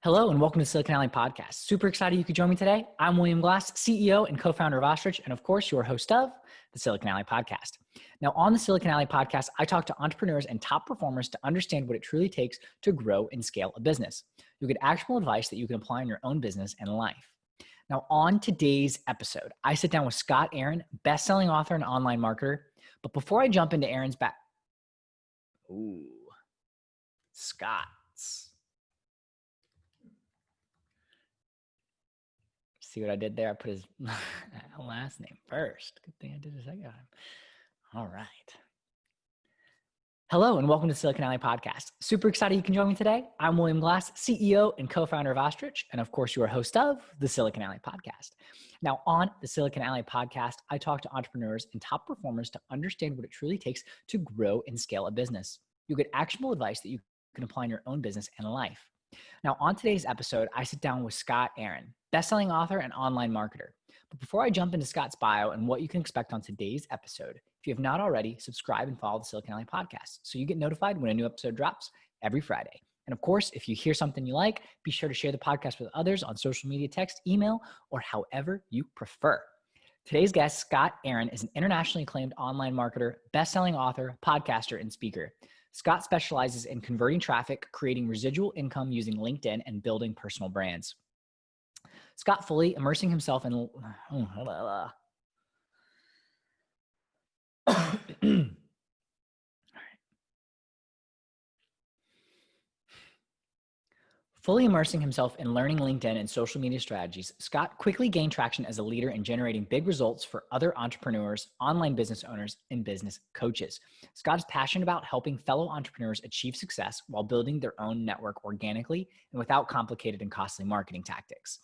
Hello and welcome to Silicon Alley Podcast. Super excited you could join me today. I'm William Glass, CEO and co-founder of Ostrich, and of course, your host of the Silicon Alley Podcast. Now, on the Silicon Alley Podcast, I talk to entrepreneurs and top performers to understand what it truly takes to grow and scale a business. You'll get actionable advice that you can apply in your own business and life. Now, on today's episode, I sit down with Scott Aaron, best-selling author and online marketer. But before I jump into Aaron's Scott's. See what I did there? I put his last name first. Good thing I did a second time. All right. Hello and welcome to Silicon Alley Podcast. Super excited you can join me today. I'm William Glass, CEO and co-founder of Ostrich, and of course, your host of the Silicon Alley Podcast. Now, on the Silicon Alley Podcast, I talk to entrepreneurs and top performers to understand what it truly takes to grow and scale a business. You'll get actionable advice that you can apply in your own business and life. Now, on today's episode, I sit down with Scott Aaron, best-selling author and online marketer. But before I jump into Scott's bio and what you can expect on today's episode, if you have not already, subscribe and follow the Silicon Alley Podcast so you get notified when a new episode drops every Friday. And of course, if you hear something you like, be sure to share the podcast with others on social media, text, email, or however you prefer. Today's guest, Scott Aaron, is an internationally acclaimed online marketer, best-selling author, podcaster, and speaker. Scott specializes in converting traffic, creating residual income using LinkedIn, and building personal brands. Scott fully immersing himself in Fully immersing himself in learning LinkedIn and social media strategies, Scott quickly gained traction as a leader in generating big results for other entrepreneurs, online business owners, and business coaches. Scott is passionate about helping fellow entrepreneurs achieve success while building their own network organically and without complicated and costly marketing tactics.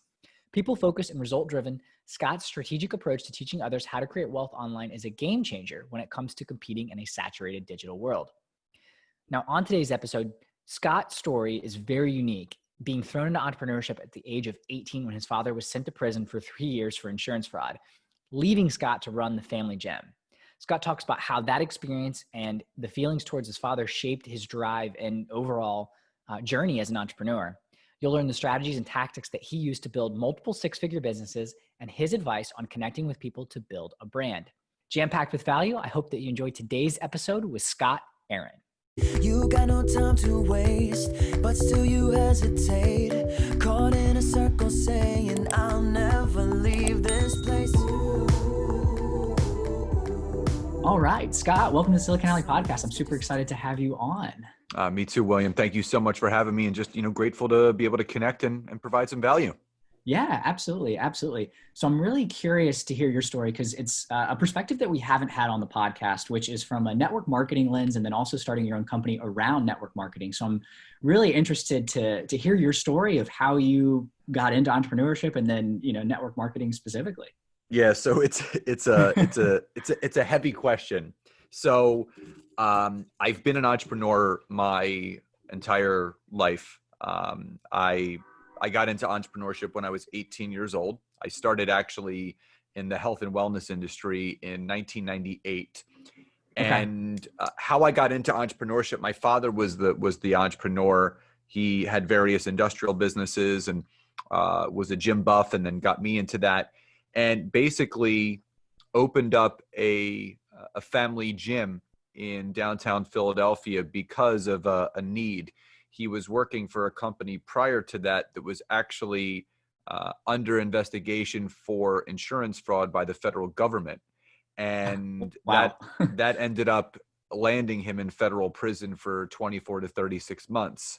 People-focused and result-driven, Scott's strategic approach to teaching others how to create wealth online is a game changer when it comes to competing in a saturated digital world. Now, on today's episode, Scott's story is very unique, being thrown into entrepreneurship at the age of 18 when his father was sent to prison for 3 years for insurance fraud, leaving Scott to run the family gym. Scott talks about how that experience and the feelings towards his father shaped his drive and overall journey as an entrepreneur. You'll learn the strategies and tactics that he used to build multiple six-figure businesses and his advice on connecting with people to build a brand. Jam-packed with value, I hope that you enjoyed today's episode with Scott Aaron. You got no time to waste, but still you hesitate. Caught in a circle saying, I'll never leave this place. All right, Scott, welcome to the Silicon Alley Podcast. I'm super excited to have you on. Me too, William. Thank you so much for having me and just, grateful to be able to connect and provide some value. Yeah, absolutely. Absolutely. So I'm really curious to hear your story because it's a perspective that we haven't had on the podcast, which is from a network marketing lens and then also starting your own company around network marketing. So I'm really interested to hear your story of how you got into entrepreneurship and then, network marketing specifically. Yeah. So it's a heavy question. So I've been an entrepreneur my entire life. I got into entrepreneurship when I was 18 years old. I started actually in the health and wellness industry in 1998. Okay. And how I got into entrepreneurship, my father was the entrepreneur. He had various industrial businesses and was a gym buff, and then got me into that, and basically opened up a family gym in downtown Philadelphia because of a need. He was working for a company prior to that was actually under investigation for insurance fraud by the federal government. And Wow. that ended up landing him in federal prison for 24 to 36 months.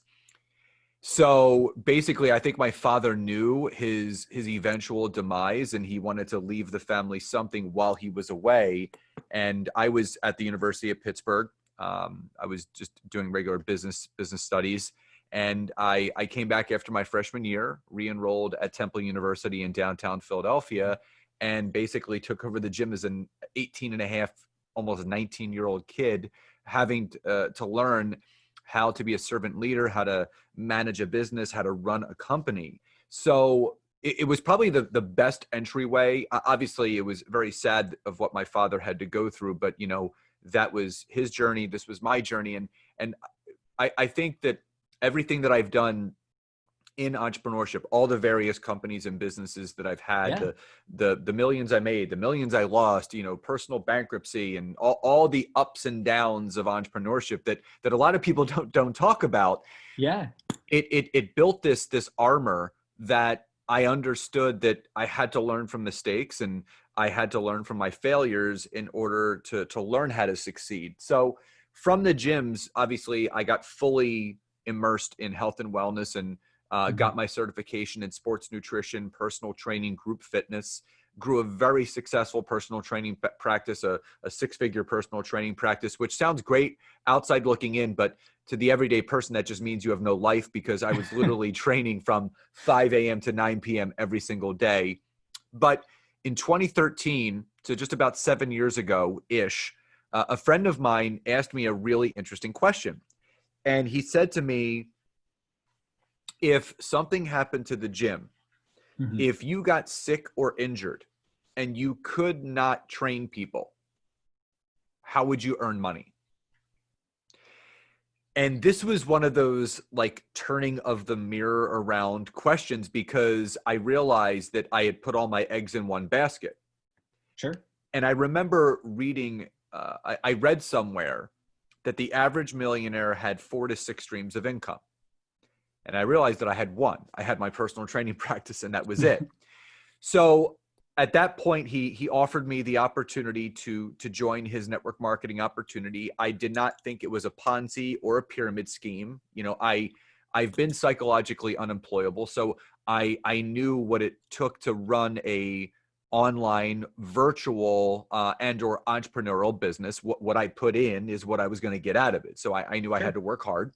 So basically, I think my father knew his eventual demise, and he wanted to leave the family something while he was away. And I was at the University of Pittsburgh. I was just doing regular business studies. And I came back after my freshman year, re-enrolled at Temple University in downtown Philadelphia, and basically took over the gym as an 18 and a half, almost 19-year-old kid, having to learn how to be a servant leader, how to manage a business, how to run a company. So it was probably the best entryway. Obviously, it was very sad of what my father had to go through, but that was his journey. This was my journey. And I think that everything that I've done in entrepreneurship, all the various companies and businesses that I've had, Yeah. the millions I made, the millions I lost, personal bankruptcy, and all the ups and downs of entrepreneurship that a lot of people don't talk about. Yeah. It built this armor that I understood that I had to learn from mistakes, and I had to learn from my failures in order to learn how to succeed. So from the gyms, obviously, I got fully immersed in health and wellness, and got my certification in sports nutrition, personal training, group fitness, grew a very successful personal training practice, a six-figure personal training practice, which sounds great outside looking in, but to the everyday person, that just means you have no life, because I was literally training from 5 a.m. to 9 p.m. every single day. But in 2013, so just about 7 years ago-ish, a friend of mine asked me a really interesting question. And he said to me, if something happened to the gym, if you got sick or injured and you could not train people, how would you earn money? And this was one of those like turning of the mirror around questions, because I realized that I had put all my eggs in one basket. Sure. And I remember reading, I read somewhere that the average millionaire had 4 to 6 streams of income. And I realized that I had one. I had my personal training practice, and that was it. So at that point, he offered me the opportunity to join his network marketing opportunity. I did not think it was a Ponzi or a pyramid scheme. I've been psychologically unemployable, so I knew what it took to run a online virtual and or entrepreneurial business. What I put in is what I was going to get out of it. So I knew I had to work hard,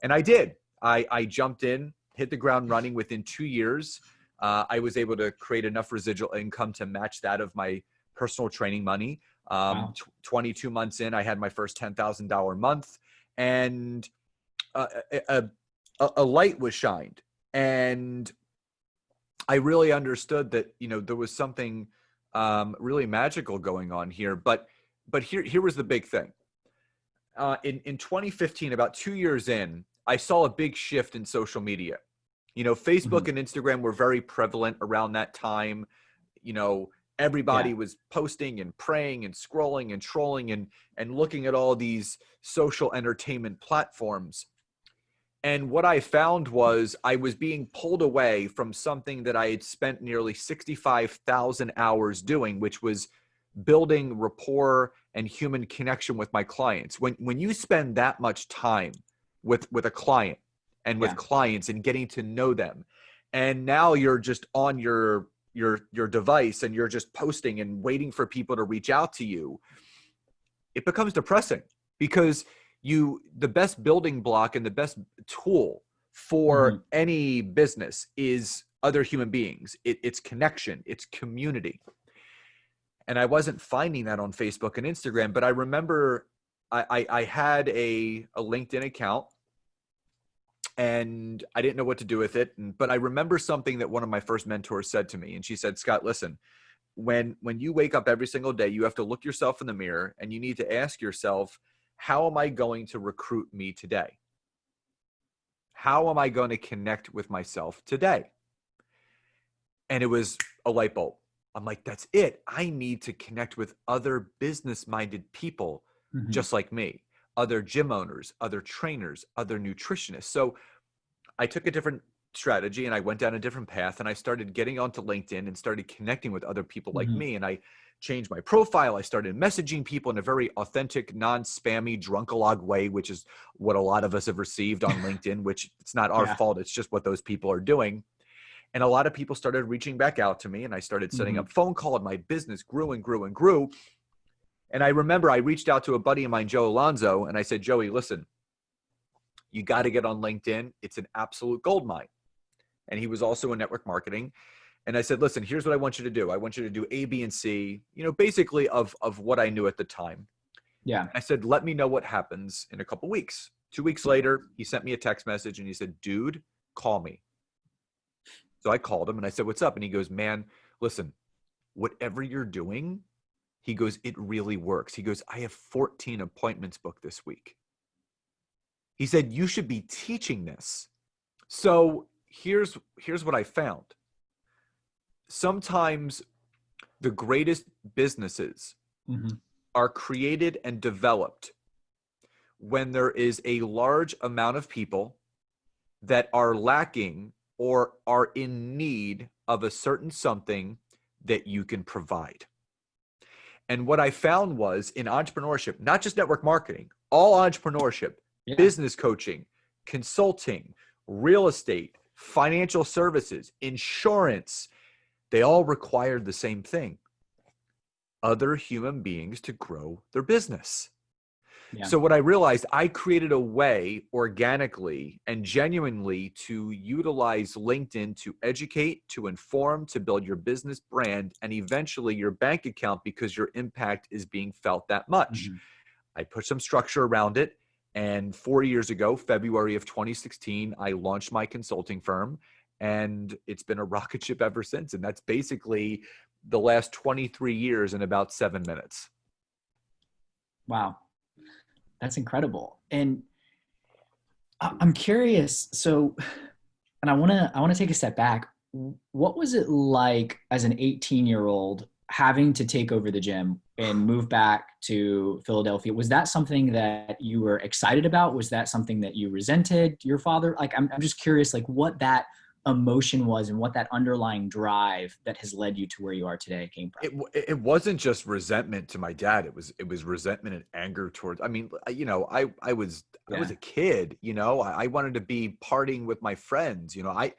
and I did. I jumped in, hit the ground running. Within 2 years. I was able to create enough residual income to match that of my personal training money. Wow. 22 months in, I had my first $10,000 month, and a light was shined. And I really understood that, there was something really magical going on here. But here was the big thing. In 2015, about 2 years in, I saw a big shift in social media. Facebook and Instagram were very prevalent around that time. Everybody was posting and praying and scrolling and trolling and looking at all these social entertainment platforms. And what I found was I was being pulled away from something that I had spent nearly 65,000 hours doing, which was building rapport and human connection with my clients. When you spend that much time with a client and with clients and getting to know them, and now you're just on your device and you're just posting and waiting for people to reach out to you, it becomes depressing, because the best building block and the best tool for any business is other human beings. It's connection, it's community. And I wasn't finding that on Facebook and Instagram, but I remember I had a LinkedIn account, and I didn't know what to do with it. But I remember something that one of my first mentors said to me. And she said, Scott, listen, when you wake up every single day, you have to look yourself in the mirror, and you need to ask yourself, how am I going to recruit me today? How am I going to connect with myself today? And it was a light bulb. I'm like, that's it. I need to connect with other business-minded people just like me. Other gym owners, other trainers, other nutritionists. So I took a different strategy, and I went down a different path, and I started getting onto LinkedIn and started connecting with other people like me. And I changed my profile. I started messaging people in a very authentic, non-spammy, drunkalog way, which is what a lot of us have received on LinkedIn, which it's not our fault. It's just what those people are doing. And a lot of people started reaching back out to me, and I started setting up phone call, and my business grew and grew and grew. And I remember I reached out to a buddy of mine, Joe Alonzo, and I said, Joey, listen, you got to get on LinkedIn. It's an absolute goldmine. And he was also in network marketing. And I said, listen, here's what I want you to do. I want you to do A, B, and C, basically of what I knew at the time. Yeah. And I said, let me know what happens in a couple weeks. 2 weeks later, he sent me a text message, and he said, dude, call me. So I called him, and I said, what's up? And he goes, man, listen, whatever you're doing, he goes, it really works. He goes, I have 14 appointments booked this week. He said, you should be teaching this. So here's what I found. Sometimes the greatest businesses are created and developed when there is a large amount of people that are lacking or are in need of a certain something that you can provide. And what I found was in entrepreneurship, not just network marketing, all entrepreneurship, business coaching, consulting, real estate, financial services, insurance, they all required the same thing: other human beings to grow their business. So what I realized, I created a way organically and genuinely to utilize LinkedIn to educate, to inform, to build your business brand, and eventually your bank account, because your impact is being felt that much. I put some structure around it. And 4 years ago, February of 2016, I launched my consulting firm, and it's been a rocket ship ever since. And that's basically the last 23 years in about 7 minutes. Wow. That's incredible. And I'm curious. So, and I want to take a step back. What was it like as an 18-year-old having to take over the gym and move back to Philadelphia? Was that something that you were excited about? Was that something that you resented your father? Like, I'm just curious, like, what that emotion was and what that underlying drive that has led you to where you are today came from. It wasn't just resentment to my dad. It was resentment and anger towards, I mean, you know, I was a kid, you know, I wanted to be partying with my friends, you know, I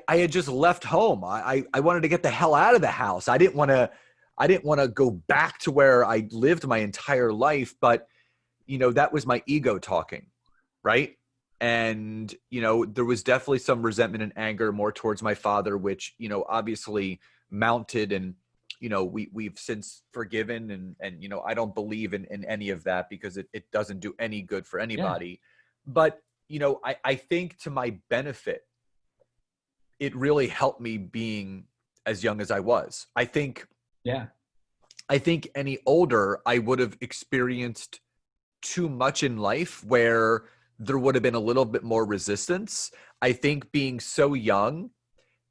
had just left home. I wanted to get the hell out of the house. I didn't want to go back to where I lived my entire life, but you know, that was my ego talking, right? And, you know, there was definitely some resentment and anger more towards my father, which, you know, obviously mounted, and, you know, we've since forgiven, and, you know, I don't believe in any of that because it doesn't do any good for anybody. But, you know, I think to my benefit, it really helped me being as young as I was. I think any older, I would have experienced too much in life where there would have been a little bit more resistance. I think being so young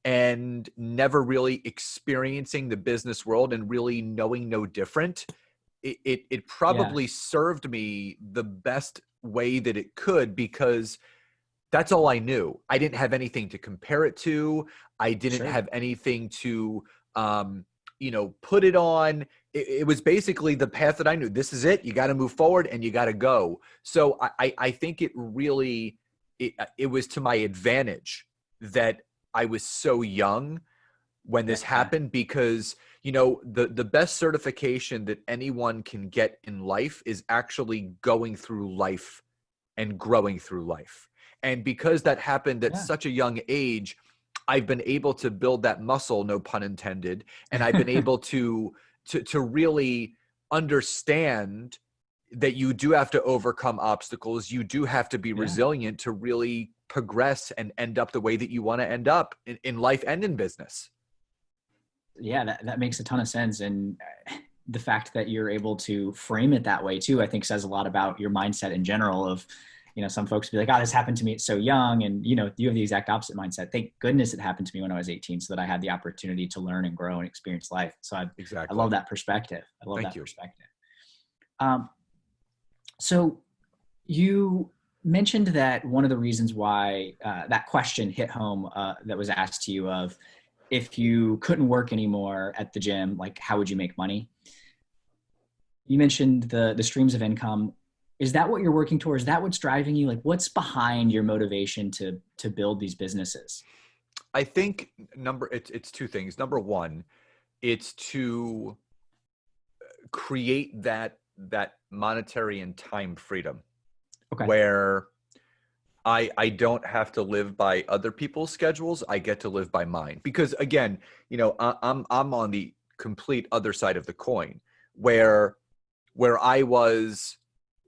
and never really experiencing the business world and really knowing no different, it probably served me the best way that it could, because that's all I knew. I didn't have anything to compare it to. I didn't have anything to, you know, put it on. It was basically the path that I knew. This is it. You got to move forward and you got to go. So I think it really, it was to my advantage that I was so young when this happened, because, you know, the best certification that anyone can get in life is actually going through life and growing through life. And because that happened at such a young age, I've been able to build that muscle, no pun intended. And I've been able to really understand that you do have to overcome obstacles. You do have to be resilient to really progress and end up the way that you want to end up in life and in business. Yeah, that makes a ton of sense. And the fact that you're able to frame it that way too, I think says a lot about your mindset in general of, you know, some folks be like, oh, this happened to me. It's so young. And, you know, you have the exact opposite mindset. Thank goodness it happened to me when I was 18 so that I had the opportunity to learn and grow and experience life. So I love that perspective. I love that perspective. So you mentioned that one of the reasons why that question hit home that was asked to you of, if you couldn't work anymore at the gym, like how would you make money? You mentioned the streams of income. Is that what you're working towards? Is that what's driving you? Like, what's behind your motivation to build these businesses? I think it's two things. Number one, it's to create that monetary and time freedom, where I don't have to live by other people's schedules. I get to live by mine, because again, you know, I'm on the complete other side of the coin, where I was,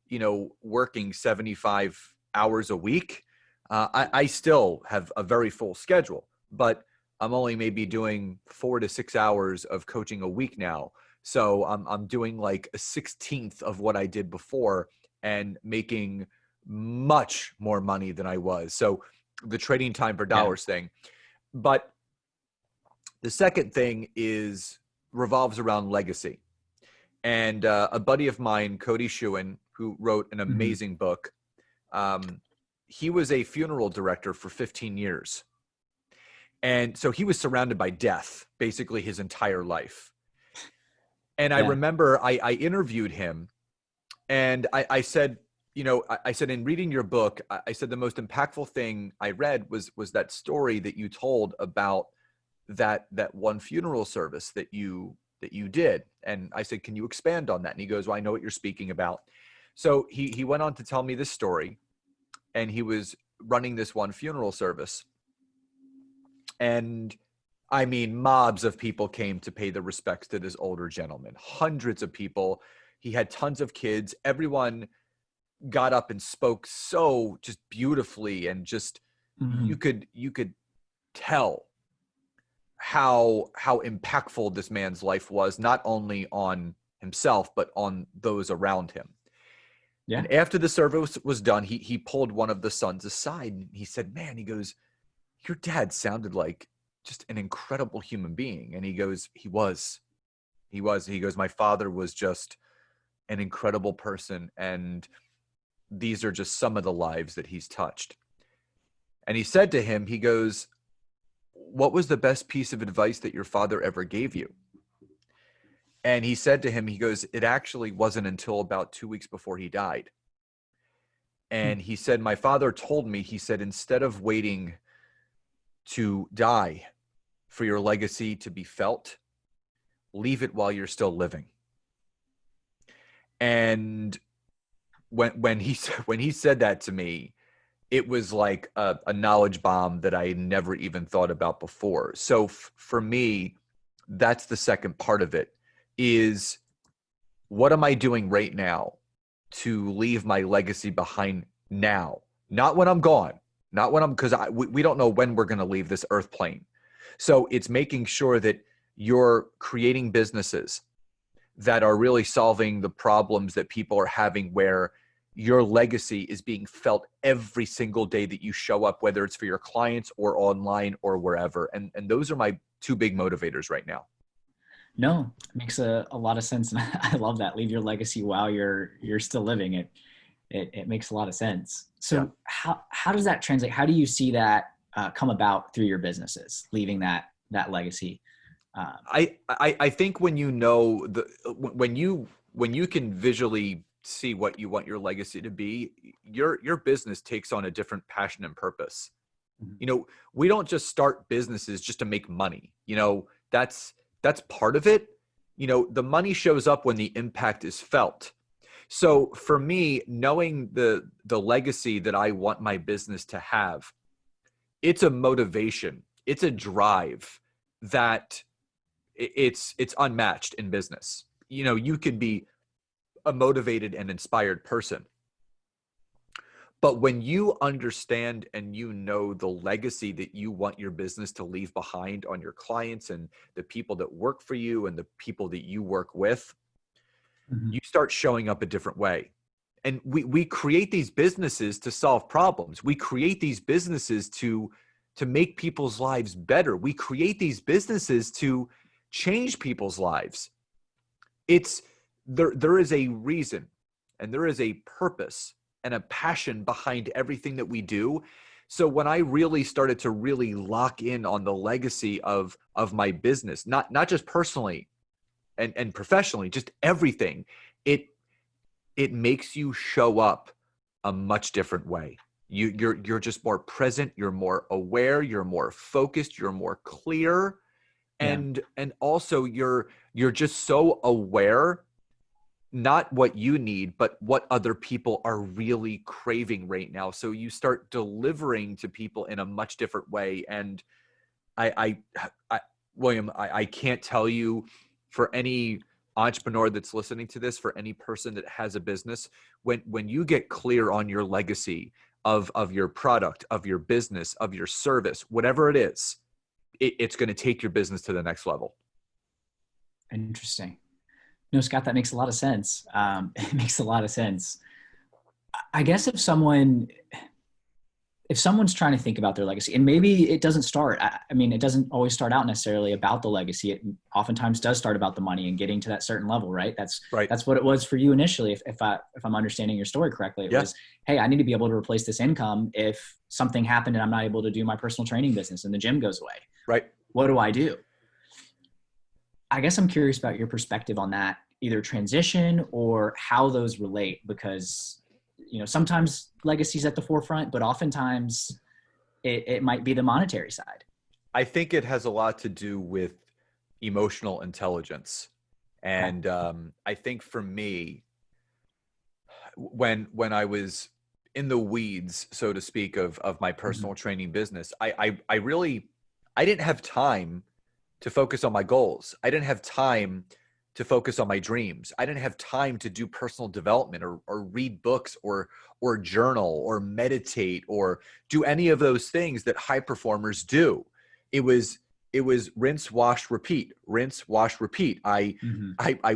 you know, working 75 hours a week. I still have a very full schedule, but I'm only maybe doing 4 to 6 hours of coaching a week now. So I'm doing like a 16th of what I did before and making much more money than I was. So the trading time for dollars thing. But the second thing revolves around legacy. And a buddy of mine, Cody Shewan, who wrote an amazing book, he was a funeral director for 15 years. And so he was surrounded by death basically his entire life. And I remember I interviewed him, and I said, I said, in reading your book, I said the most impactful thing I read was that story that you told about that one funeral service that you did. And I said, can you expand on that? And he goes, well, I know what you're speaking about. So he went on to tell me this story, and he was running this one funeral service. And I mean, mobs of people came to pay their respects to this older gentleman, hundreds of people. He had tons of kids. Everyone got up and spoke so just beautifully, and just you could tell how impactful this man's life was, not only on himself but on those around him. Yeah. And after the service was done, he pulled one of the sons aside, and he said, man, he goes, your dad sounded like just an incredible human being. And he goes, he was. He goes, my father was just an incredible person, and these are just some of the lives that he's touched. And he said to him, he goes, what was the best piece of advice that your father ever gave you? And he said to him, he goes, it actually wasn't until about 2 weeks before he died. And he said, my father told me, he said, instead of waiting to die for your legacy to be felt, leave it while you're still living. And when he said that to me, it was like a knowledge bomb that I never even thought about before. So for me, that's the second part of it, is what am I doing right now to leave my legacy behind now? Not when I'm gone, not when because we don't know when we're going to leave this earth plane. So it's making sure that you're creating businesses that are really solving the problems that people are having, where your legacy is being felt every single day that you show up, whether it's for your clients or online or wherever. And those are my two big motivators right now. No, it makes a lot of sense. And I love that. Leave your legacy while you're still living. It makes a lot of sense. So how does that translate? How do you see that come about through your businesses, leaving that legacy? I think when you know when you can visually see what you want your legacy to be, your business takes on a different passion and purpose. Mm-hmm. We don't just start businesses just to make money. That's part of it. The money shows up when the impact is felt. So for me, knowing the legacy that I want my business to have, it's a motivation. It's a drive that it's unmatched in business. You can be a motivated and inspired person, but when you understand and the legacy that you want your business to leave behind on your clients and the people that work for you and the people that you work with, you start showing up a different way. And we create these businesses to solve problems. We create these businesses to make people's lives better. We create these businesses to change people's lives. There is a reason, and there is a purpose and a passion behind everything that we do. So when I really started to really lock in on the legacy of my business, not just personally and professionally, just everything, it makes you show up a much different way. You're just more present, you're more aware, you're more focused, you're more clear. And also you're just so aware, not what you need, but what other people are really craving right now. So you start delivering to people in a much different way. And William, I can't tell you, for any entrepreneur that's listening to this, for any person that has a business, when you get clear on your legacy of your product, of your business, of your service, whatever it is, it's going to take your business to the next level. Interesting. No, Scott, that makes a lot of sense. It makes a lot of sense. I guess if someone, if someone's trying to think about their legacy, and maybe it doesn't start, I mean, it doesn't always start out necessarily about the legacy. It oftentimes does start about the money and getting to that certain level, right? That's what it was for you initially. If I'm understanding your story correctly, it was, hey, I need to be able to replace this income if something happened and I'm not able to do my personal training business and the gym goes away. Right. What do I do? I guess I'm curious about your perspective on that, either transition or how those relate, because sometimes legacy's at the forefront, but oftentimes it might be the monetary side. I think it has a lot to do with emotional intelligence. And I think for me, when I was in the weeds, so to speak, of my personal training business, I didn't have time to focus on my goals. I didn't have time to focus on my dreams. I didn't have time to do personal development or read books or journal or meditate or do any of those things that high performers do. It was rinse, wash, repeat, rinse, wash, repeat. I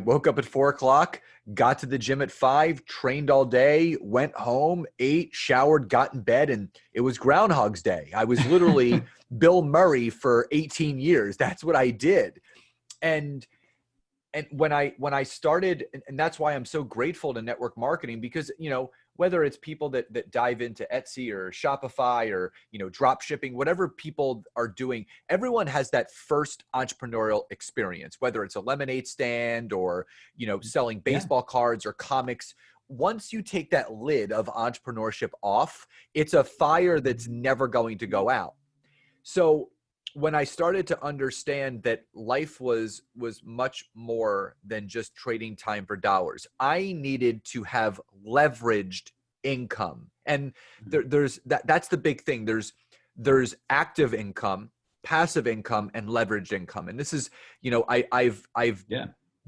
woke up at 4:00, got to the gym at 5, trained all day, went home, ate, showered, got in bed, and it was Groundhog's Day. I was literally Bill Murray for 18 years. That's what I did. And when I started, and that's why I'm so grateful to network marketing, because, whether it's people that dive into Etsy or Shopify or, drop shipping, whatever people are doing, everyone has that first entrepreneurial experience, whether it's a lemonade stand or, selling baseball cards or comics. Once you take that lid of entrepreneurship off, it's a fire that's never going to go out. So when I started to understand that life was much more than just trading time for dollars, I needed to have leveraged income. And that's the big thing. There's active income, passive income, and leveraged income. And this is, I've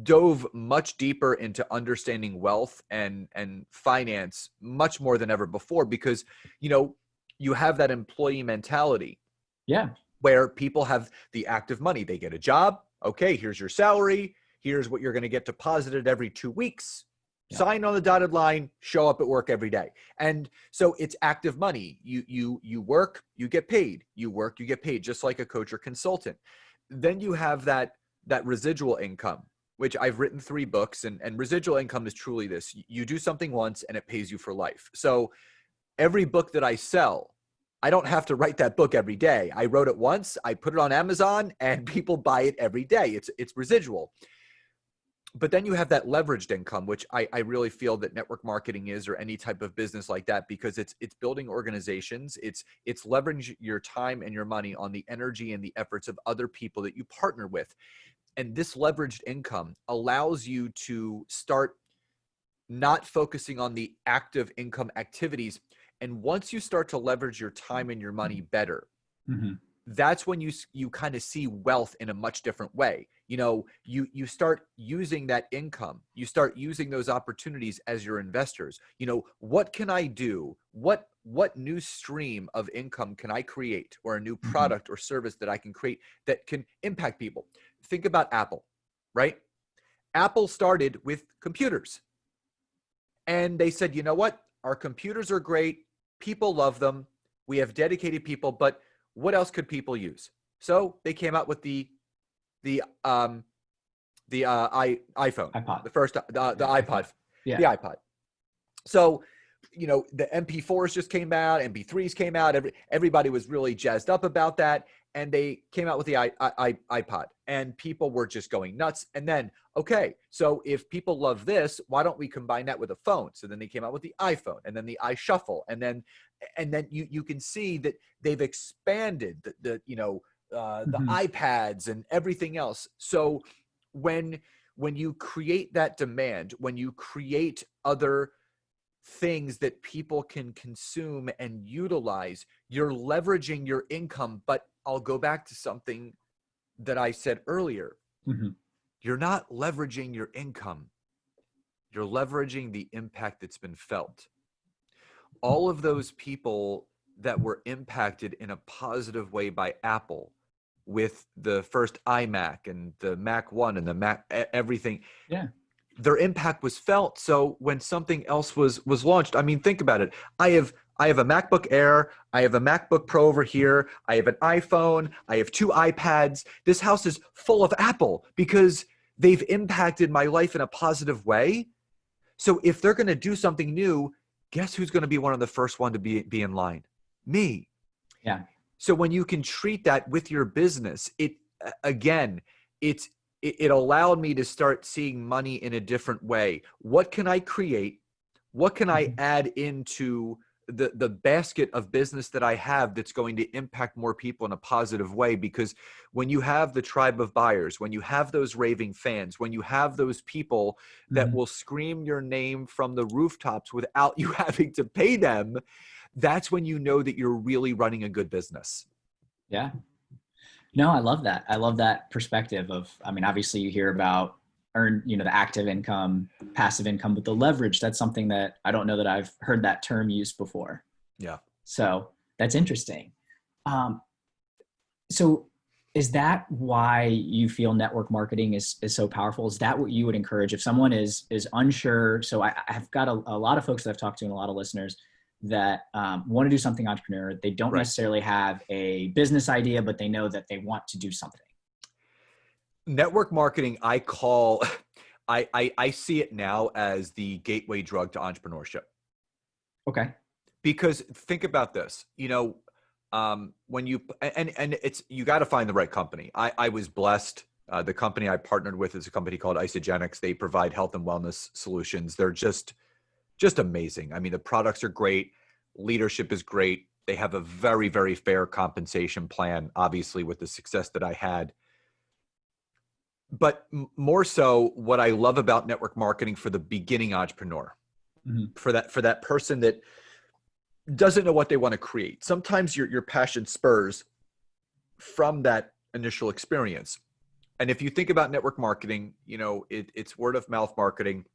dove much deeper into understanding wealth and finance much more than ever before, because, you have that employee mentality. Yeah. Where people have the active money. They get a job. Okay, here's your salary. Here's what you're going to get deposited every 2 weeks. Sign on the dotted line, show up at work every day. And so it's active money. You work, you get paid. You work, you get paid, just like a coach or consultant. Then you have that residual income, which I've written 3 books, and residual income is truly this. You do something once and it pays you for life. So every book that I sell, I don't have to write that book every day. I wrote it once, I put it on Amazon, and people buy it every day. It's residual. But then you have that leveraged income, which I really feel that network marketing is, or any type of business like that, because it's building organizations. It's leveraging your time and your money on the energy and the efforts of other people that you partner with. And this leveraged income allows you to start not focusing on the active income activities. And once you start to leverage your time and your money better, that's when you kind of see wealth in a much different way. You start using that income. You start using those opportunities as your investors. What can I do? What new stream of income can I create, or a new product or service that I can create that can impact people? Think about Apple, right? Apple started with computers. And they said, you know what? Our computers are great. People love them. We have dedicated people, but what else could people use? So they came out with the iPhone, iPod. the first, the iPod, the iPod. So, the MP4s just came out, MP3s came out. Everybody was really jazzed up about that. And they came out with the iPod, and people were just going nuts. And then, okay, so if people love this, why don't we combine that with a phone? So then they came out with the iPhone, and then the iShuffle, and then you can see that they've expanded the iPads and everything else. So when you create that demand, when you create other things that people can consume and utilize, you're leveraging your income. But I'll go back to something that I said earlier. You're not leveraging your income. You're leveraging the impact that's been felt. All of those people that were impacted in a positive way by Apple, with the first iMac and the Mac One and the Mac, everything. Their impact was felt. So when something else was launched, I mean, think about it. I I have a MacBook Air. I have a MacBook Pro over here. I have an iPhone. I have 2 iPads. This house is full of Apple because they've impacted my life in a positive way. So if they're going to do something new, guess who's going to be one of the first one to be in line? Me. Yeah. So when you can treat that with your business, it allowed me to start seeing money in a different way. What can I create? What can I add into the basket of business that I have that's going to impact more people in a positive way? Because when you have the tribe of buyers, when you have those raving fans, when you have those people that will scream your name from the rooftops without you having to pay them, that's when you know that you're really running a good business. Yeah. No, I love that. I love that perspective of, I mean, obviously you hear about the active income, passive income, but the leverage, that's something that I don't know that I've heard that term used before. Yeah. So that's interesting. So is that why you feel network marketing is so powerful? Is that what you would encourage if someone is unsure? So I've got a lot of folks that I've talked to and a lot of listeners that want to do something entrepreneur. They don't necessarily have a business idea, but they know that they want to do something. Network marketing, I see it now as the gateway drug to entrepreneurship. Okay. Because think about this, when you, and it's, you got to find the right company. I was blessed. The company I partnered with is a company called Isogenics. They provide health and wellness solutions. They're just amazing. I mean, the products are great. Leadership is great. They have a very, very fair compensation plan, obviously with the success that I had. But more so, what I love about network marketing for the beginning entrepreneur, for that person that doesn't know what they want to create. Sometimes your passion spurs from that initial experience. And if you think about network marketing, it's word of mouth marketing.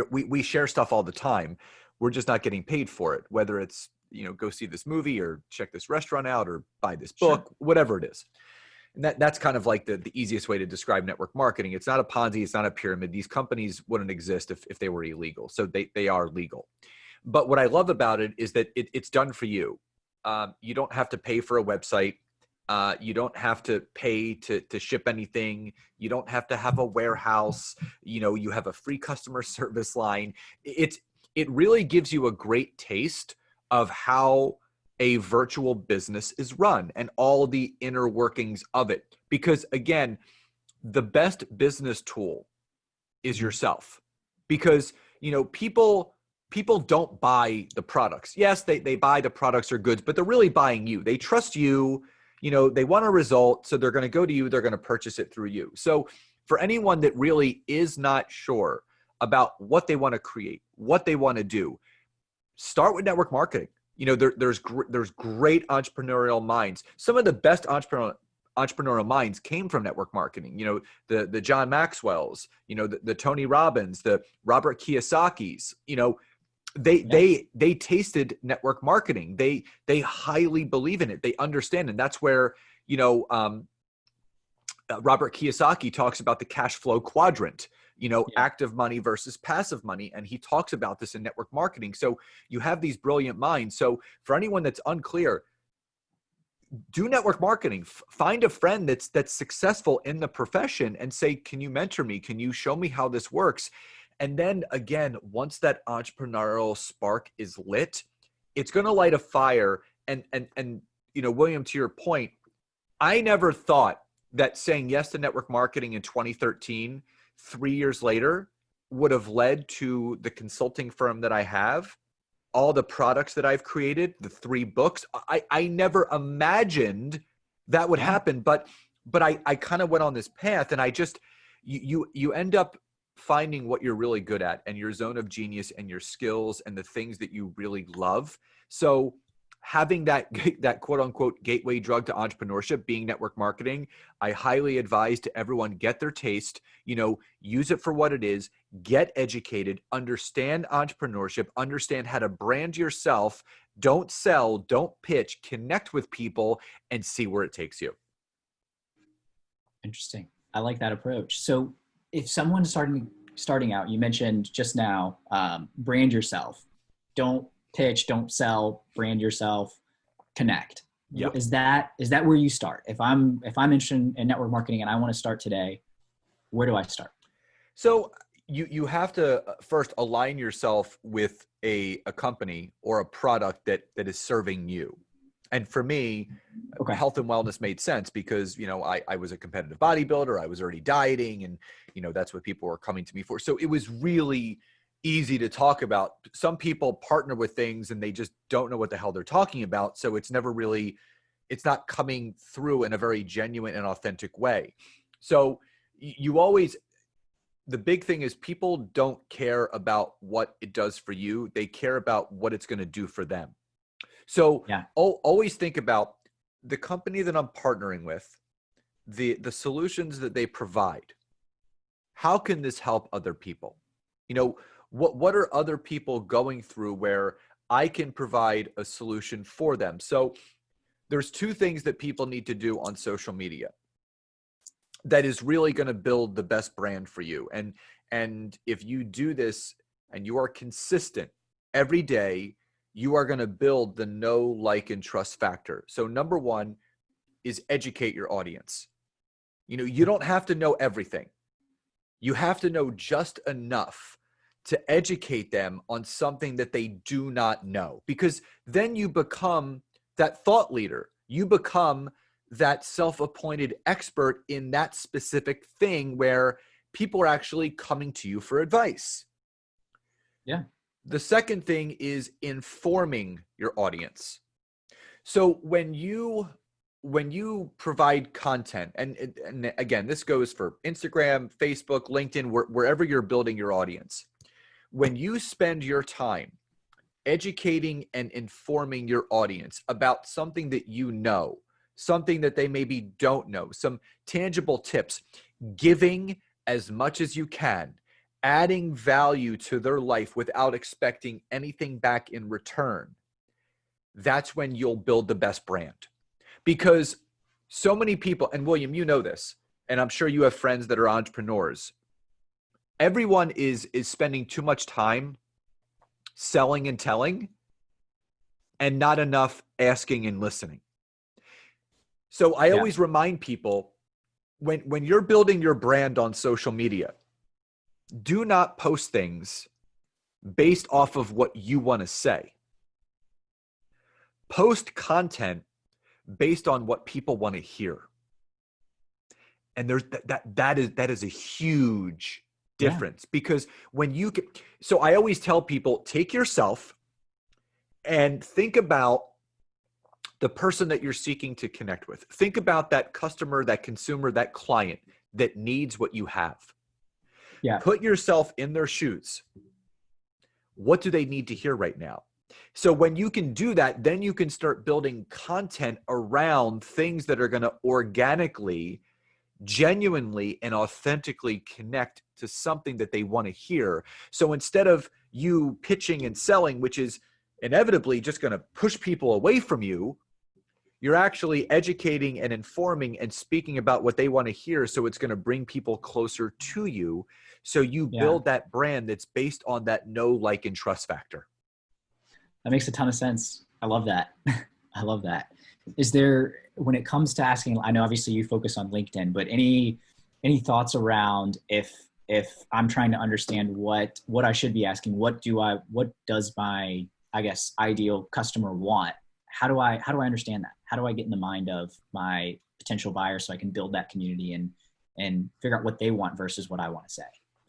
We share stuff all the time. We're just not getting paid for it, whether it's, go see this movie or check this restaurant out or buy this book, whatever it is. And that's kind of like the easiest way to describe network marketing. It's not a Ponzi. It's not a pyramid. These companies wouldn't exist if they were illegal. So they are legal. But what I love about it is that it's done for you. You don't have to pay for a website. You don't have to pay to ship anything. You don't have to have a warehouse. You have a free customer service line. It really gives you a great taste of how a virtual business is run and all the inner workings of it. Because again, the best business tool is yourself. Because, people don't buy the products. Yes, they buy the products or goods, but they're really buying you. They trust you. They want a result, so they're going to go to you. They're going to purchase it through you. So for anyone that really is not sure about what they want to create, what they want to do, start with network marketing. There's great entrepreneurial minds. Some of the best entrepreneurial minds came from network marketing. The John Maxwell's, the Tony Robbins, the Robert Kiyosaki's, they tasted network marketing. They highly believe in it. They understand. And that's where, Robert Kiyosaki talks about the cash flow quadrant, active money versus passive money. And he talks about this in network marketing. So you have these brilliant minds. So for anyone that's unclear, do network marketing. Find a friend that's successful in the profession and say, can you mentor me? Can you show me how this works? And then again, once that entrepreneurial spark is lit, it's going to light a fire. And William, to your point, I never thought that saying yes to network marketing in 2013, 3 years later, would have led to the consulting firm that I have, all the products that I've created, the 3 books. I never imagined that would happen, but I kind of went on this path, and I just, you end up finding what you're really good at and your zone of genius and your skills and the things that you really love. So having that quote unquote gateway drug to entrepreneurship being network marketing, I highly advise to everyone, get their taste, use it for what it is, get educated, understand entrepreneurship, understand how to brand yourself, don't sell, don't pitch, connect with people, and see where it takes you. Interesting. I like that approach. So if someone's starting out, you mentioned just now, brand yourself. Don't pitch, don't sell, brand yourself, connect. Yeah. Is that where you start? If I'm interested in network marketing and I want to start today, where do I start? So you have to first align yourself with a company or a product that is serving you. And for me, Okay. health and wellness made sense because, I was a competitive bodybuilder. I was already dieting and, that's what people were coming to me for. So it was really easy to talk about. Some people partner with things and they just don't know what the hell they're talking about. So it's not coming through in a very genuine and authentic way. So the big thing is people don't care about what it does for you. They care about what it's going to do for them. So always think about the company that I'm partnering with, the solutions that they provide. How can this help other people? What are other people going through where I can provide a solution for them? So there's two things that people need to do on social media that is really going to build the best brand for you. And if you do this and you are consistent every day, you are going to build the know, like, and trust factor. So number one is educate your audience. You don't have to know everything. You have to know just enough to educate them on something that they do not know, because then you become that thought leader. You become that self-appointed expert in that specific thing where people are actually coming to you for advice. Yeah. The second thing is informing your audience. So when you provide content, and again, this goes for Instagram, Facebook, LinkedIn, wherever you're building your audience, when you spend your time educating and informing your audience about something that something that they maybe don't know, some tangible tips, giving as much as you can, adding value to their life without expecting anything back in return, that's when you'll build the best brand. Because so many people, and William, you know this, and I'm sure you have friends that are entrepreneurs, everyone is spending too much time selling and telling and not enough asking and listening. So I always remind people, when you're building your brand on social media, do not post things based off of what you want to say. Post content based on what people want to hear. And there's that is a huge difference, because so I always tell people, take yourself and think about the person that you're seeking to connect with. Think about that customer, that consumer, that client that needs what you have. Yeah. Put yourself in their shoes. What do they need to hear right now? So when you can do that, then you can start building content around things that are going to organically, genuinely, and authentically connect to something that they want to hear. So instead of you pitching and selling, which is inevitably just going to push people away from you, you're actually educating and informing and speaking about what they want to hear. So it's going to bring people closer to you. So you build that brand that's based on that know, like, and trust factor. That makes a ton of sense. I love that. I love that. Is there, when it comes to asking, I know obviously you focus on LinkedIn, but any thoughts around if I'm trying to understand what I should be asking, what does my, I guess, ideal customer want? How do I understand that? How do I get in the mind of my potential buyer so I can build that community and figure out what they want versus what I want to say?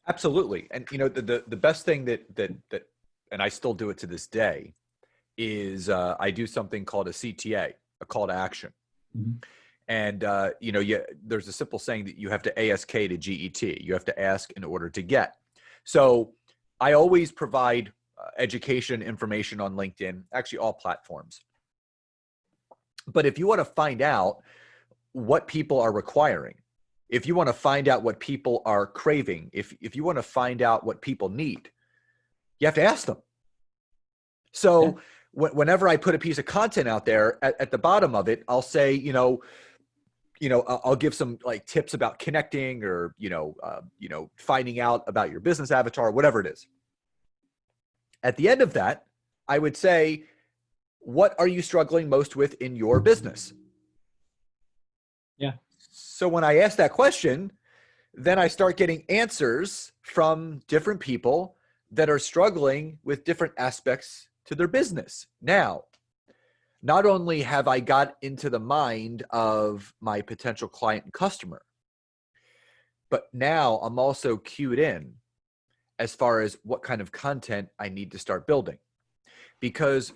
Absolutely. And the best thing that and I still do it to this day is I do something called a CTA, a call to action. Mm-hmm. And there's a simple saying that you have to ASK to GET. You have to ask in order to get. So I always provide education information on LinkedIn, actually all platforms. But if you want to find out what people are requiring, if you want to find out what people are craving, if you want to find out what people need, you have to ask them. So whenever I put a piece of content out there, at the bottom of it, I'll say, I'll give some like tips about connecting or, finding out about your business avatar, whatever it is. At the end of that, I would say, what are you struggling most with in your business? Yeah. So when I ask that question, then I start getting answers from different people that are struggling with different aspects to their business. Now, not only have I got into the mind of my potential client and customer, but now I'm also cued in as far as what kind of content I need to start building. Because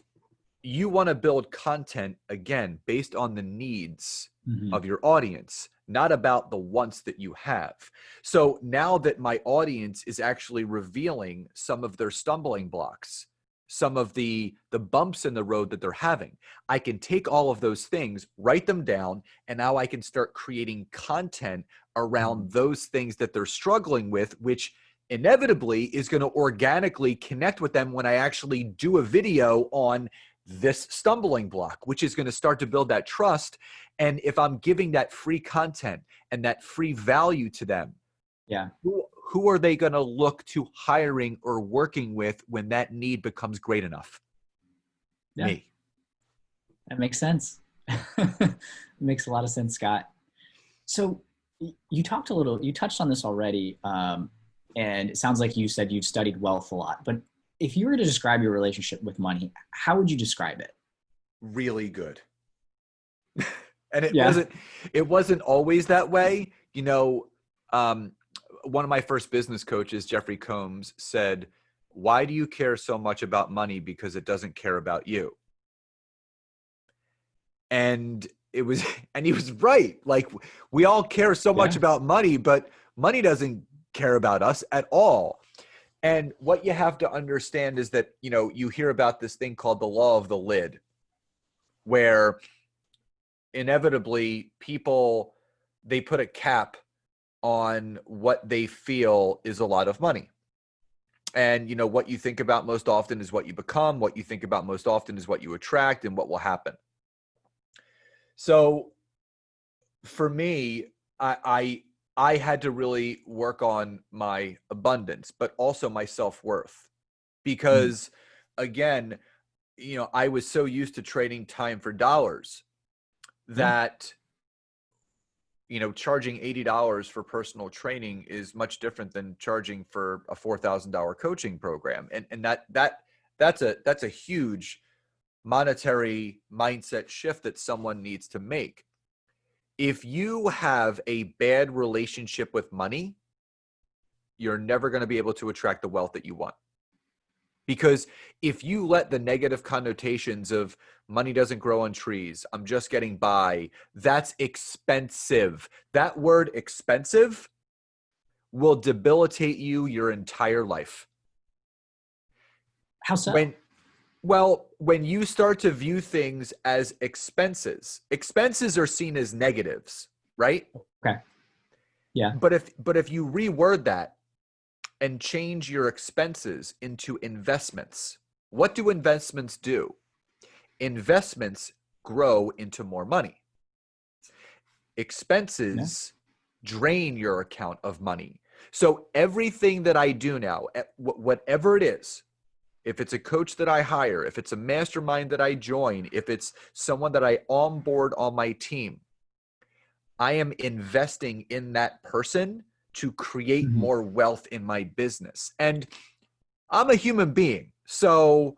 you want to build content, again, based on the needs of your audience, not about the wants that you have. So now that my audience is actually revealing some of their stumbling blocks, some of the bumps in the road that they're having, I can take all of those things, write them down, and now I can start creating content around those things that they're struggling with, which inevitably is going to organically connect with them when I actually do a video on this stumbling block, which is going to start to build that trust. And if I'm giving that free content and that free value to them, Yeah. who are they going to look to hiring or working with when that need becomes great enough? Yeah. Me. That makes sense. It makes a lot of sense, Scott. So you touched on this already. And it sounds like you said you've studied wealth a lot, but if you were to describe your relationship with money, how would you describe it? Really good. And Yeah. it wasn't always that way. You know, one of my first business coaches, Jeffrey Combs, said, "Why do you care so much about money? Because it doesn't care about you." And and he was right. Like, we all care so much Yeah. about money, but money doesn't care about us at all. And what you have to understand is that, you know, you hear about this thing called the law of the lid, where inevitably people, they put a cap on what they feel is a lot of money. And, you know, what you think about most often is what you become. What you think about most often is what you attract and what will happen. So for me, I had to really work on my abundance, but also my self-worth, because again, you know, I was so used to trading time for dollars Yeah. that, you know, charging $80 for personal training is much different than charging for a $4,000 coaching program. And that's a huge monetary mindset shift that someone needs to make. If you have a bad relationship with money, you're never going to be able to attract the wealth that you want. Because if you let the negative connotations of money doesn't grow on trees, I'm just getting by, that's expensive. That word expensive will debilitate you your entire life. How so? When you start to view things as expenses are seen as negatives, right? Okay. Yeah. But if you reword that and change your expenses into investments, what do investments do? Investments grow into more money. Expenses drain your account of money. So everything that I do now, whatever it is, if it's a coach that I hire, if it's a mastermind that I join, if it's someone that I onboard on my team, I am investing in that person to create more wealth in my business. And I'm a human being. So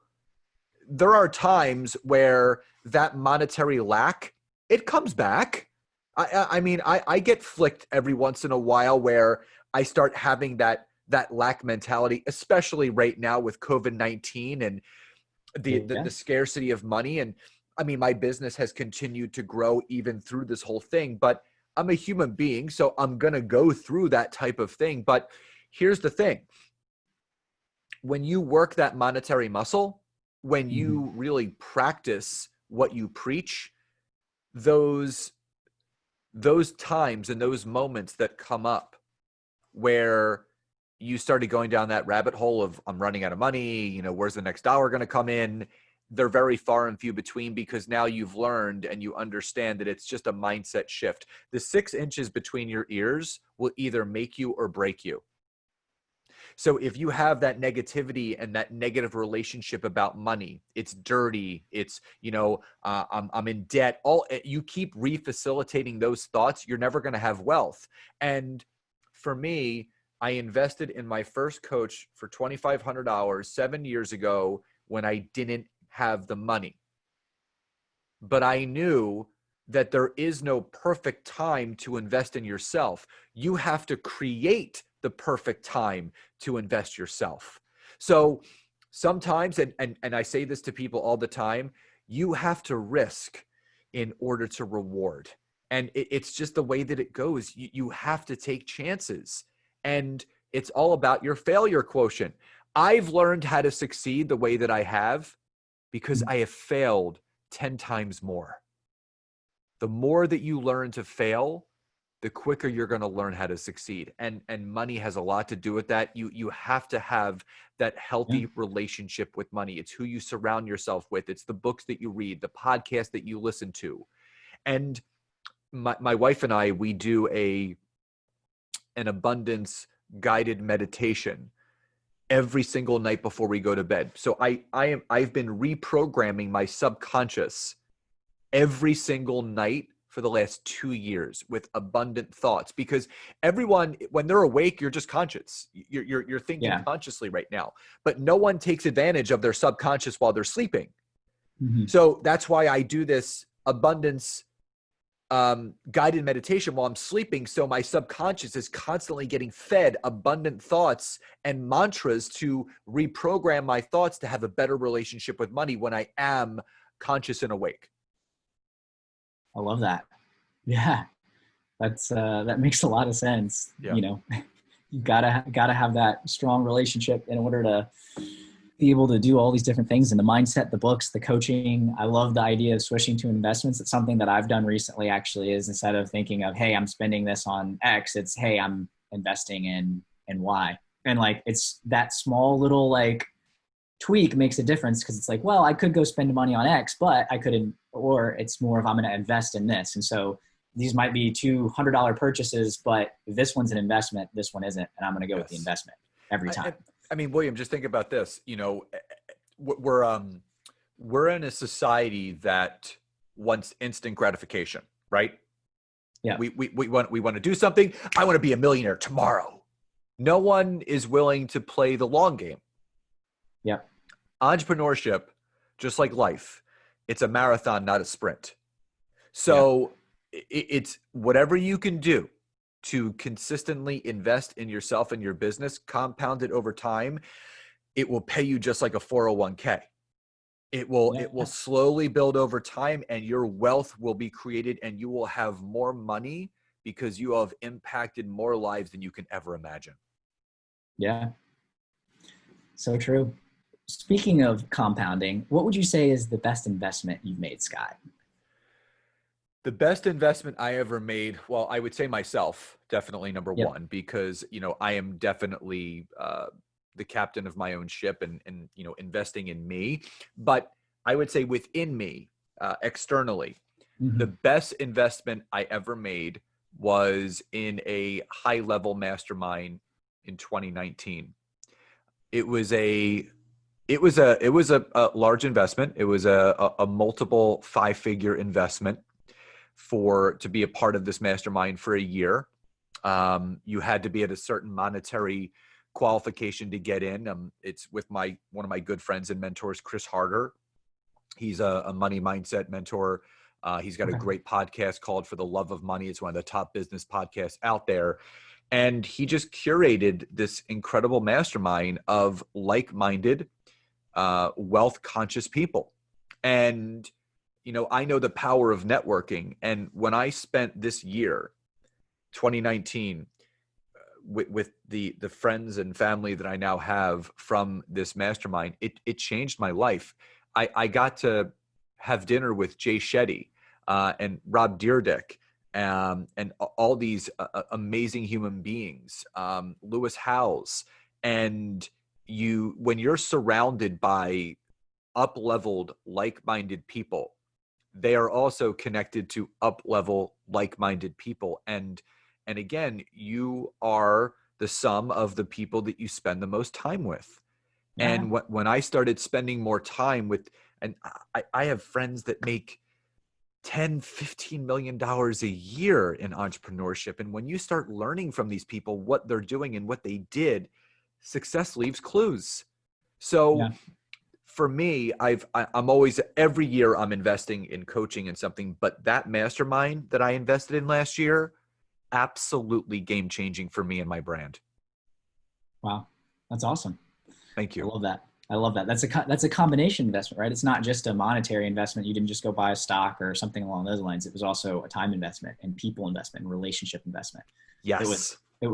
there are times where that monetary lack, it comes back. I mean, I get flicked every once in a while where I start having that lack mentality, especially right now with COVID-19 and the scarcity of money. And I mean, my business has continued to grow even through this whole thing, but I'm a human being, so I'm going to go through that type of thing. But here's the thing. When you work that monetary muscle, when you really practice what you preach, those times and those moments that come up where you started going down that rabbit hole of, I'm running out of money, you know, where's the next dollar going to come in? They're very far and few between, because now you've learned and you understand that it's just a mindset shift. The 6 inches between your ears will either make you or break you. So if you have that negativity and that negative relationship about money, it's dirty, it's, I'm in debt, you keep refacilitating those thoughts, you're never going to have wealth. And for me, I invested in my first coach for $2,500 7 years ago when I didn't have the money. But I knew that there is no perfect time to invest in yourself. You have to create the perfect time to invest yourself. So sometimes, and I say this to people all the time, you have to risk in order to reward. And it's just the way that it goes. You have to take chances. And it's all about your failure quotient. I've learned how to succeed the way that I have because I have failed 10 times more. The more that you learn to fail, the quicker you're going to learn how to succeed. And money has a lot to do with that. You have to have that healthy relationship with money. It's who you surround yourself with. It's the books that you read, the podcast that you listen to. And my wife and I, we do an abundance guided meditation every single night before we go to bed. So I've been reprogramming my subconscious every single night for the last 2 years with abundant thoughts, because everyone, when they're awake, you're just conscious. You're thinking consciously right now, but no one takes advantage of their subconscious while they're sleeping. Mm-hmm. So that's why I do this abundance guided meditation while I'm sleeping. So my subconscious is constantly getting fed abundant thoughts and mantras to reprogram my thoughts to have a better relationship with money when I am conscious and awake. I love that. Yeah, that makes a lot of sense. Yeah. You gotta have that strong relationship in order to be able to do all these different things, and the mindset, the books, the coaching. I love the idea of switching to investments. It's something that I've done recently, actually, is instead of thinking of, hey, I'm spending this on X, it's, hey, I'm investing in Y. And it's that small little tweak makes a difference, because it's well, I could go spend money on X, but I couldn't, or it's more of, I'm going to invest in this. And so these might be $200 purchases, but this one's an investment, this one isn't. And I'm going to go with the investment every time. I mean, William, just think about this. We're in a society that wants instant gratification, right? Yeah. We want to do something. I want to be a millionaire tomorrow. No one is willing to play the long game. Yeah. Entrepreneurship, just like life, it's a marathon, not a sprint. So it's whatever you can do to consistently invest in yourself and your business, compound it over time. It will pay you just like a 401k. It will slowly build over time, and your wealth will be created, and you will have more money because you have impacted more lives than you can ever imagine. Yeah. So true. Speaking of compounding, what would you say is the best investment you've made, Scott? The best investment I ever made, well, I would say myself, definitely number one, because, I am definitely the captain of my own ship and investing in me. But I would say within me, externally, the best investment I ever made was in a high-level mastermind in 2019. It was a large investment. It was a multiple 5-figure investment to be a part of this mastermind for a year. You had to be at a certain monetary qualification to get in. It's with one of my good friends and mentors, Chris Harder. He's a money mindset mentor. He's got a great podcast called For the Love of Money. It's one of the top business podcasts out there. And he just curated this incredible mastermind of like-minded, wealth-conscious people. And I know the power of networking. And when I spent this year, 2019, with the friends and family that I now have from this mastermind, it changed my life. I got to have dinner with Jay Shetty and Rob Dyrdek and all these amazing human beings, Lewis Howes. And when you're surrounded by up-leveled, like-minded people, they are also connected to up-level, like-minded people. And again, you are the sum of the people that you spend the most time with. Yeah. And when I started spending more time with, and I have friends that make 10, $15 million a year in entrepreneurship. And when you start learning from these people, what they're doing and what they did, success leaves clues. So Yeah. for me, I'm always, every year I'm investing in coaching in something, but that mastermind that I invested in last year, absolutely game changing for me and my brand. Wow. That's awesome. Thank I you. love that. I love that. That's a combination investment, right? It's not just a monetary investment. You didn't just go buy a stock or something along those lines. It was also a time investment and people investment and relationship investment. Yes. It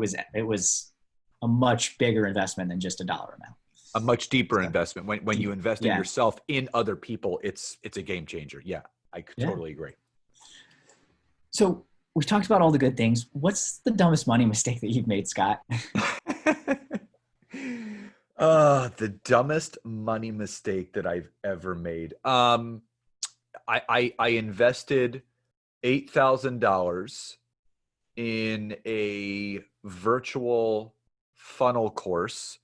was a much bigger investment than just a dollar amount. A much deeper investment. When you invest in Yeah. yourself, in other people, it's a game changer. Yeah, I could totally agree. So we've talked about all the good things. What's the dumbest money mistake that you've made, Scott? The dumbest money mistake that I've ever made. I invested $8,000 in a virtual funnel course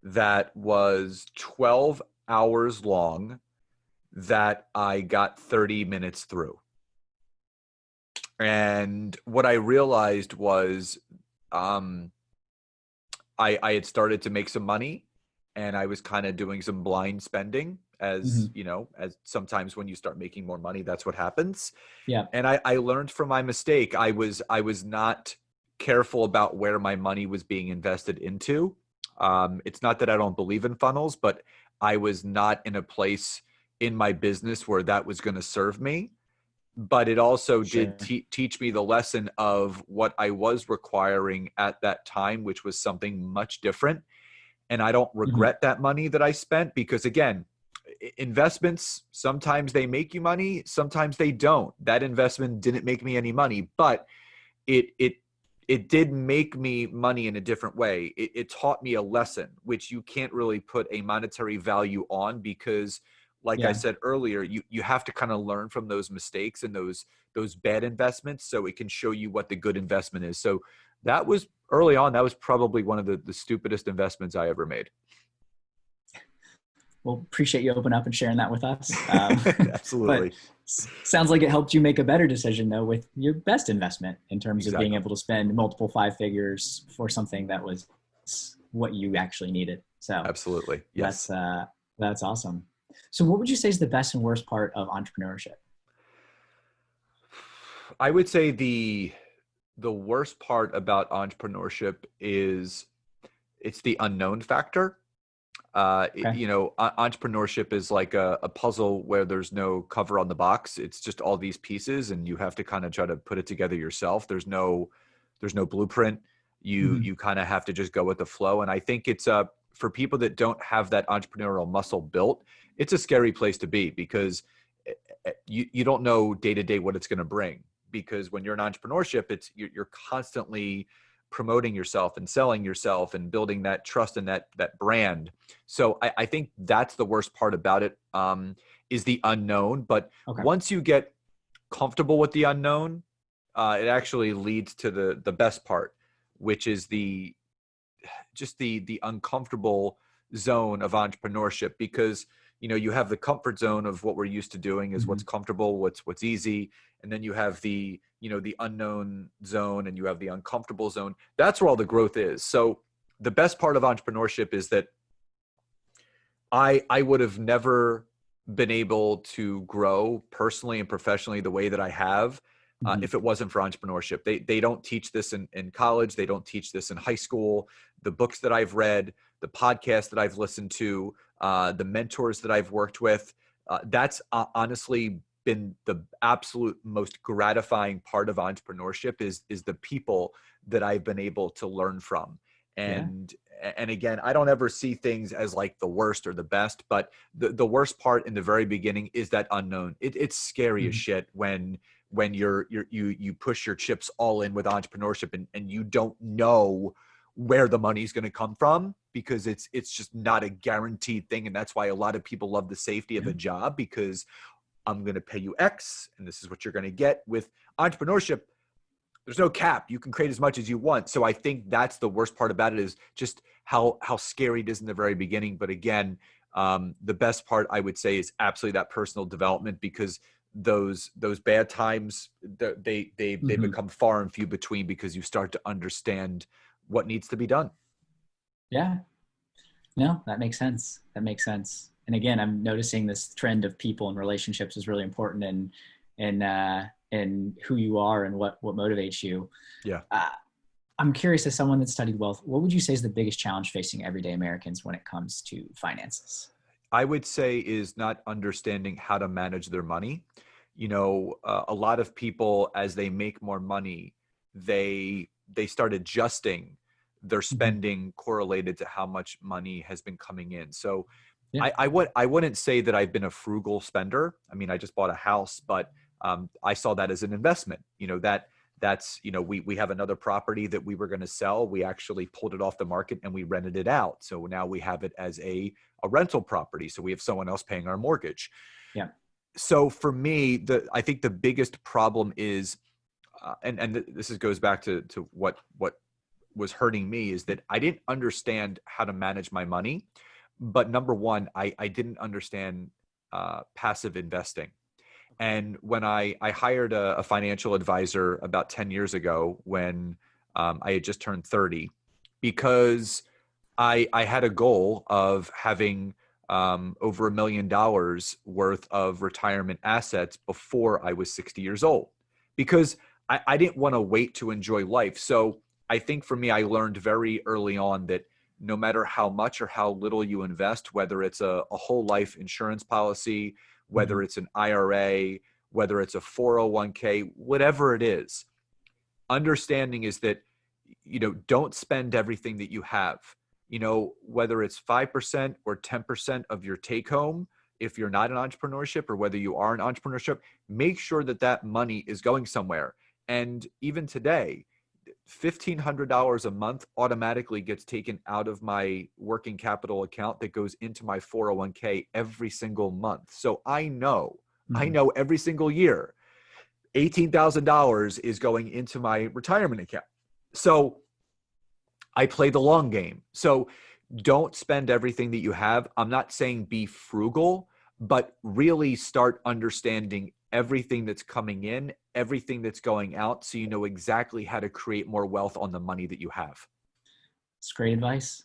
that was 12 hours long that I got 30 minutes through. And what I realized was I had started to make some money, and I was kind of doing some blind spending, as you know, as sometimes when you start making more money, that's what happens. Yeah. And I learned from my mistake. I was not careful about where my money was being invested into. It's not that I don't believe in funnels, but I was not in a place in my business where that was going to serve me. But it also did teach me the lesson of what I was requiring at that time, which was something much different. And I don't regret that money that I spent, because again, investments, sometimes they make you money, sometimes they don't. That investment didn't make me any money, but it did make me money in a different way. It taught me a lesson, which you can't really put a monetary value on, because like I said earlier, you have to kind of learn from those mistakes and those bad investments, so it can show you what the good investment is. So that was early on. That was probably one of the stupidest investments I ever made. Well, appreciate you opening up and sharing that with us. Absolutely. But sounds like it helped you make a better decision, though, with your best investment in terms of being able to spend multiple 5 figures for something that was what you actually needed. So absolutely. Yes. That's awesome. So what would you say is the best and worst part of entrepreneurship? I would say the worst part about entrepreneurship is it's the unknown factor. You know, entrepreneurship is like a puzzle where there's no cover on the box. It's just all these pieces, and you have to kind of try to put it together yourself. There's no blueprint. You kind of have to just go with the flow. And I think it's for people that don't have that entrepreneurial muscle built, it's a scary place to be, because you don't know day to day what it's going to bring. Because when you're in entrepreneurship, you're constantly promoting yourself and selling yourself and building that trust and that brand. So I think that's the worst part about it, is the unknown. But once you get comfortable with the unknown, it actually leads to the best part, which is the uncomfortable zone of entrepreneurship. Because you know, you have the comfort zone of what we're used to doing is what's comfortable, what's easy. And then you have the unknown zone, and you have the uncomfortable zone. That's where all the growth is. So the best part of entrepreneurship is that I would have never been able to grow personally and professionally the way that I have if it wasn't for entrepreneurship. They don't teach this in college. They don't teach this in high school. The books that I've read, the podcasts that I've listened to, the mentors that I've worked with, that's honestly been the absolute most gratifying part of entrepreneurship is the people that I've been able to learn from. And again, I don't ever see things as like the worst or the best, but the worst part in the very beginning is that unknown. It's scary as shit when you push your chips all in with entrepreneurship and you don't know where the money's going to come from, because it's just not a guaranteed thing. And that's why a lot of people love the safety of a job, because I'm going to pay you X and this is what you're going to get. With entrepreneurship, there's no cap. You can create as much as you want. So I think that's the worst part about it, is just how scary it is in the very beginning. But again, the best part I would say is absolutely that personal development, because those bad times, they become far and few between, because you start to understand what needs to be done. Yeah. No, that makes sense. That makes sense. And again, I'm noticing this trend of people and relationships is really important, and who you are and what motivates you. Yeah. I'm curious, as someone that studied wealth, what would you say is the biggest challenge facing everyday Americans when it comes to finances? I would say is not understanding how to manage their money. A lot of people, as they make more money, they start adjusting their spending correlated to how much money has been coming in. So Yeah. I wouldn't say that I've been a frugal spender. I mean, I just bought a house, but I saw that as an investment. We have another property that we were going to sell. We actually pulled it off the market and we rented it out. So now we have it as a rental property. So we have someone else paying our mortgage. Yeah. So for me, I think the biggest problem is, and this goes back to what was hurting me, is that I didn't understand how to manage my money. But number one, I didn't understand passive investing. And when I hired a financial advisor about 10 years ago, when I had just turned 30, because I had a goal of having over $1 million worth of retirement assets before I was 60 years old, because I didn't want to wait to enjoy life. So I think for me, I learned very early on that no matter how much or how little you invest, whether it's a whole life insurance policy, whether it's an IRA, whether it's a 401k, whatever it is, understanding is that, don't spend everything that you have. Whether it's 5% or 10% of your take home, if you're not in entrepreneurship, or whether you are in entrepreneurship, make sure that that money is going somewhere. And even today, $1,500 a month automatically gets taken out of my working capital account that goes into my 401k every single month. So I know every single year, $18,000 is going into my retirement account. So I play the long game. So don't spend everything that you have. I'm not saying be frugal, but really start understanding everything that's coming in, everything that's going out, so you know exactly how to create more wealth on the money that you have. It's great advice.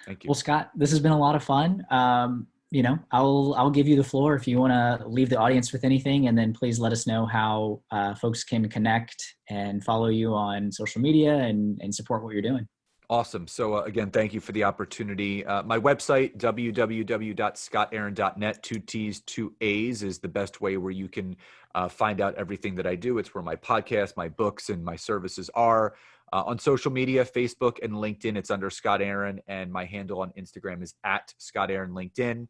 Thank you. Well, Scott, this has been a lot of fun. I'll give you the floor if you want to leave the audience with anything, and then please let us know how folks can connect and follow you on social media and support what you're doing. Awesome. So again, thank you for the opportunity. My website, www.scottaaron.net, 2 T's, 2 A's, is the best way where you can find out everything that I do. It's where my podcast, my books, and my services are. On social media, Facebook and LinkedIn, it's under Scott Aaron, and my handle on Instagram is @ScottAaronLinkedIn.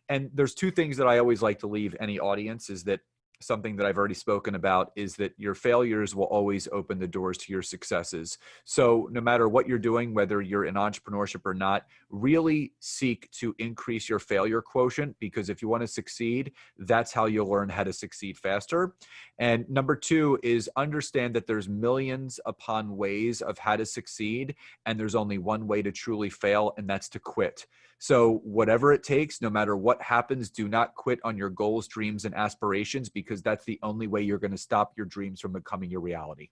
And there's two things that I always like to leave any audience, is that something that I've already spoken about, is that your failures will always open the doors to your successes. So no matter what you're doing, whether you're in entrepreneurship or not, really seek to increase your failure quotient, because if you want to succeed, that's how you'll learn how to succeed faster. And number two is understand that there's millions upon ways of how to succeed, and there's only one way to truly fail, and that's to quit. So whatever it takes, no matter what happens, do not quit on your goals, dreams, and aspirations, because that's the only way you're going to stop your dreams from becoming your reality.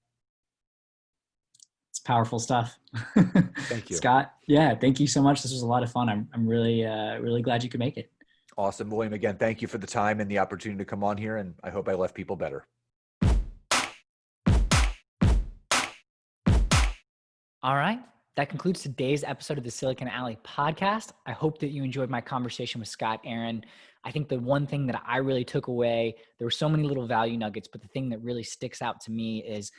It's powerful stuff. Thank you, Scott. Yeah, thank you so much. This was a lot of fun. I'm really glad you could make it. Awesome. William, again, thank you for the time and the opportunity to come on here, and I hope I left people better. All right. That concludes today's episode of the Silicon Alley podcast. I hope that you enjoyed my conversation with Scott Aaron. I think the one thing that I really took away, there were so many little value nuggets, but the thing that really sticks out to me is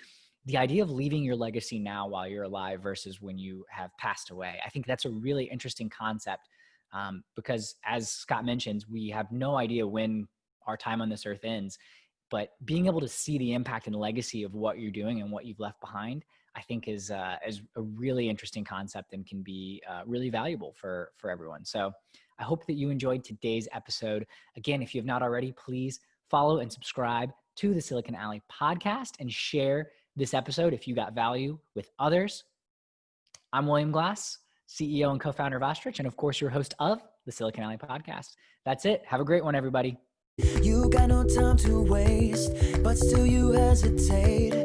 the idea of leaving your legacy now while you're alive versus when you have passed away. I think that's a really interesting concept because, as Scott mentions, we have no idea when our time on this earth ends, but being able to see the impact and legacy of what you're doing and what you've left behind, I think is a really interesting concept and can be really valuable for everyone. So I hope that you enjoyed today's episode. Again, if you have not already, please follow and subscribe to the Silicon Alley podcast and share this episode if you got value with others. I'm William Glass, CEO and co-founder of Ostrich, and of course, your host of the Silicon Alley Podcast. That's it. Have a great one, everybody. You got no time to waste, but still you hesitate.